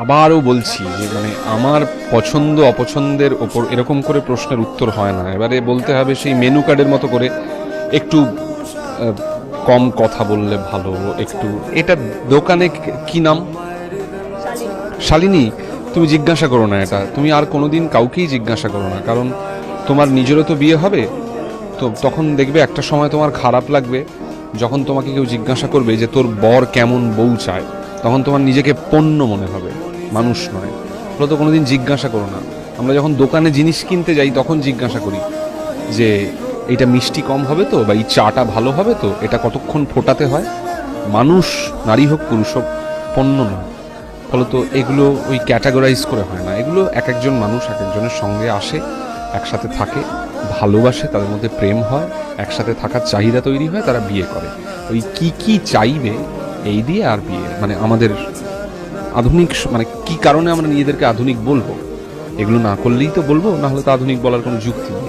আবারও বলছি যে মানে আমার পছন্দ অপছন্দের ওপর এরকম করে প্রশ্নের উত্তর হয় না, এবারে বলতে হবে সেই মেনু কার্ডের মতো করে একটু কম কথা বললে ভালো একটু। এটা দোকানে কি নাম? শালিনী। তুমি জিজ্ঞাসা করো না, এটা তুমি আর কোনোদিন কাউকেই জিজ্ঞাসা করো না, কারণ তোমার নিজেরও তো বিয়ে হবে। তো তখন দেখবে একটা সময় তোমার খারাপ লাগবে যখন তোমাকে কেউ জিজ্ঞাসা করবে যে তোর বর কেমন বউ চায়, তখন তোমার নিজেকে পণ্য মনে হবে, মানুষ নয়। ফলে তো কোনোদিন জিজ্ঞাসা করো না। আমরা যখন দোকানে জিনিস কিনতে যাই তখন জিজ্ঞাসা করি যে এটা মিষ্টি কম হবে তো, বা এই চাটা ভালো হবে তো, এটা কতক্ষণ ফোটাতে হয়। মানুষ, নারী হোক পুরুষ হোক, পণ্য নয়। ফলত এগুলো ওই ক্যাটাগরাইজ করে হয় না, এগুলো এক একজন মানুষ এক একজনের সঙ্গে আসে, একসাথে থাকে, ভালোবাসে, তাদের মধ্যে প্রেম হয়, একসাথে থাকার চাহিদা তৈরি হয়, তারা বিয়ে করে। ওই কি কি চাইবে এই দিয়ে আর বিয়ে মানে আমাদের আধুনিক মানে কি কারণে আমরা নিজেদেরকে আধুনিক বলবো? এগুলো না করলেই তো বলবো, না হলে তো আধুনিক বলার কোনো যুক্তি নেই।